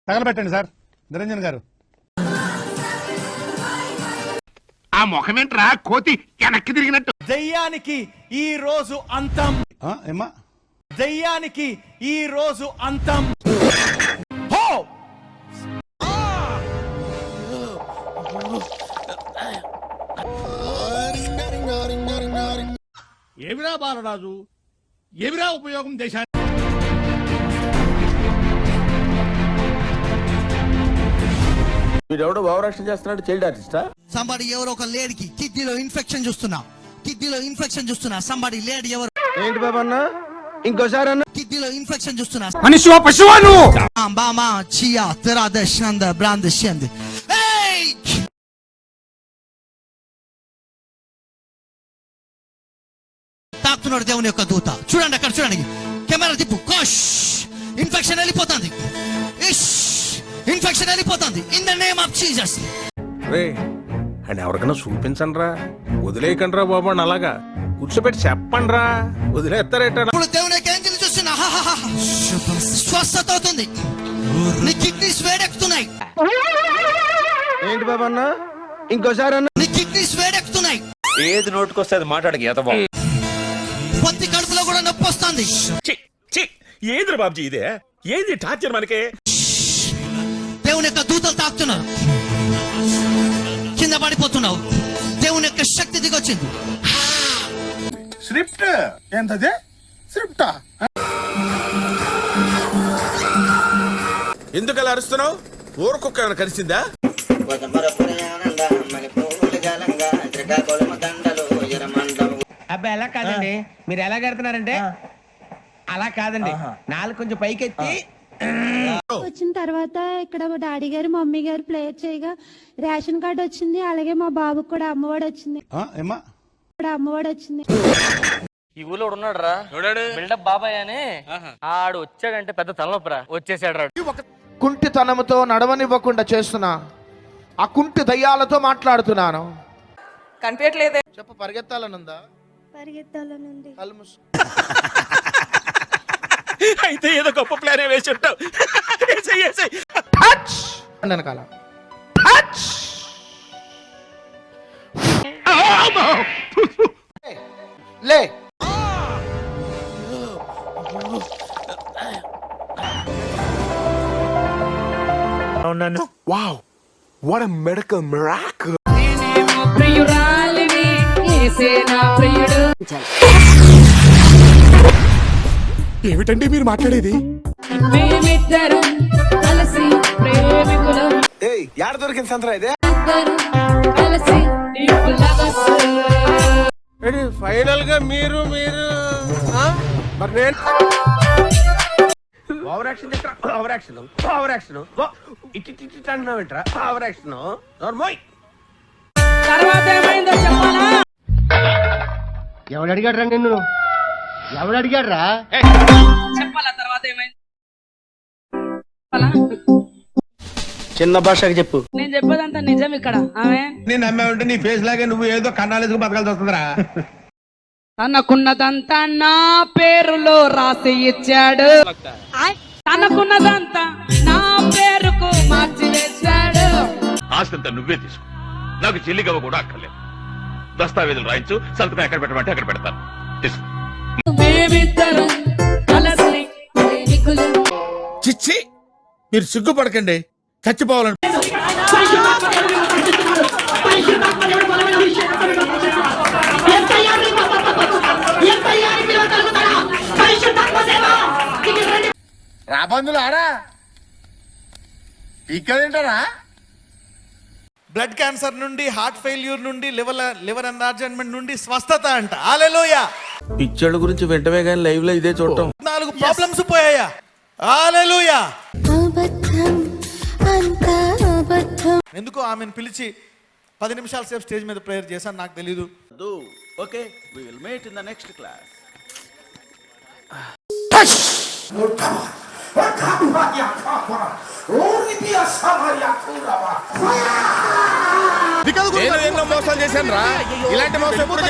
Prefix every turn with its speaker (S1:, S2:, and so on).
S1: తగలబెట్టండి sir Niranjan గారు.
S2: ఆ ముఖమేంట్రా కోతి వెనక్కి తిరిగినట్టు.
S3: దయ్యానికి ఈ రోజు అంతం.
S1: ఏమ్మా
S3: దయ్యానికి ఈ రోజు అంతం.
S2: ఏమిరా బాలరాజు, ఏమిరా ఉపయోగం దేశానికి?
S4: వీడెవడో భావరక్షణ చేస్తున్నాడు, చైల్డ్ ఆర్టిస్టా?
S5: సంబడి ఎవరో ఒక లేడీకి కిడ్నీలో ఇన్ఫెక్షన్ చూస్తున్నా సంబడి లేడీ ఎవరు?
S4: ఏంటి బాబా అన్న, ఇంకోసారి అన్న.
S5: కిడ్నీలో ఇన్ఫెక్షన్ చూస్తున్నా.
S2: మనిషి పశువా నువ్వు?
S5: బామా చియా తెరాద షంద బ్రాండ్ షంద. తాకుతున్నాడు దేవుని యొక్క దూత. చూడండి అక్కడ, చూడండి కెమెరా తిప్పు. కోష్ ఇన్ఫెక్షన్ వెళ్ళిపోతుంది. ఇన్ఫెక్షన్ వెళ్ళిపోతుంది. In the name of Jesus.
S6: రే అని ఎవరికైనా చూపించండి రా, వదిలేయకండి రా బాబు అని అలాగా కూర్చోబెట్టి చెప్పండి రా, వదిలేస్తారేట.
S5: ఇప్పుడు దేవుని యొక్క ఏంజెల్ చూస్తున్నా స్వస్థత అవుతుంది. నీ కిడ్నీస్ వేడెక్కుతున్నాయి.
S4: ఏంటి బాబా అన్న, ఇంకోసారి అన్న.
S5: నీ కిడ్నీస్ వేడెక్కుతున్నాయి.
S7: ఏది నోటుకొస్తే అది మాట్లాడక ఏత బాబు.
S5: పొత్తి కడుపులో కూడా నొప్పి వస్తుంది.
S6: ఏది బాబుజీ ఇదే? ఏది టార్చర్ మనకి?
S5: దేవుని యొక్క దూతలు తాకుతున్నారు. కింద పడిపోతున్నావు. దేవుని యొక్క శక్తి దిగొచ్చింది.
S2: స్క్రిప్ట్ ఏంటది? స్క్రిప్టా?
S6: ఎందుకు అలా అరుస్తున్నావు? ఊరకొక్క ఏమైనా కలిసిందా?
S3: అబ్బాయి ఎలా కాదండి, మీరు ఎలా కడుతున్నారంటే అలా కాదండి. నాలుగు కొంచెం పైకెత్తి.
S8: వచ్చిన తర్వాత ఇక్కడ డాడీ గారు మమ్మీ గారు ప్లేయర్ చేయగా రేషన్ కార్డు వచ్చింది. అలాగే మా బాబుకి కూడా అమ్మఒడి వచ్చింది.
S9: ఈ ఊళ్ళో ఉన్నాడు రా బిల్డప్ బాబాయ్ అని. ఆడు వచ్చాడంటే పెద్ద తలనొప్పరా. వచ్చేసాడు.
S3: కుంటితనముతో నడవనివ్వకుండా చేస్తున్నా ఆ కుంటి దయ్యాలతో మాట్లాడుతున్నాను.
S10: కనిపించట్లేదే.
S3: చెప్పు, పరిగెత్తాలనుందా?
S8: పరిగెత్తాలనుంది.
S6: అయితే ఏదో గొప్ప ప్లాన్ వేసి ఉంటావు.
S3: వెనకాల లే.
S6: Wow, what a medical miracle. ఏమిటండి మీరు మాట్లాడేది?
S4: యాడ దొరికింది సంతరా ఇదే?
S6: ఫైనల్ గా మీరు మరి నేను
S4: ఓవరాక్షన్ ఓవరాక్షన్ ఓవరాక్షన్ ఇట్టి అంటున్నావేంట్రా? ఓవరాక్షన్ నోర్మోయ్.
S10: తర్వాత ఏమైందో చెప్పాలా?
S4: ఎవడు అడిగాడు రా నిన్ను? ఎవడు అడిగాడు రా?
S10: చెప్పాలా తర్వాత ఏమైంది?
S4: చిన్న భాషకి చెప్పు.
S10: నేను చెప్పేదంతా నిజం. ఇక్కడ ఆమె
S2: నేను నమ్మే ఉంటే నీ ఫేస్ లాగే నువ్వు ఏదో కన్నాలేసుకు బతకాల్సి వస్తుందిరా.
S10: తనకున్నదంతా నా పేరులో రాసి ఇచ్చాడు. తనకున్నదంతా నా పేరుకు మార్చి వేశాడు.
S2: ఆస్తంతా నువ్వే తీసుకో, నాకు చెల్లిగవ్వ కూడా అక్కర్లేదు. దస్తావేజులు రాయించు, సంతకం ఎక్కడ పెట్టమంటే అక్కడ పెడతాను.
S10: మేమిద్దరం కలిసి
S6: చిచ్చి, మీరు సిగ్గుపడకండి, చచ్చిపోవాలని.
S2: రాబందులు ఆరా ఇక్కడ ఏంటారా?
S3: బ్లడ్ క్యాన్సర్ నుండి, హార్ట్ ఫెయిల్యూర్ నుండి, లివర్ ఎన్లార్జ్మెంట్ నుండి స్వస్థత అంట. హల్లెలూయా.
S6: పిచ్చోళ్ళ గురించి వెంటనే కానీ లైవ్ లో ఇదే చూడటం.
S3: 4 ప్రాబ్లమ్స్ పోయాయా? హల్లెలూయా. ఎందుకు ఆమెను పిలిచి 10 నిమిషాల సేపు స్టేజ్ మీద ప్రేయర్ చేశాను నాకు తెలీదు.
S4: Okay, we will meet in the next class.
S6: నేను ఎన్నో మోసాలు చేశాను రా, ఇలాంటి మోసం ఎప్పుడు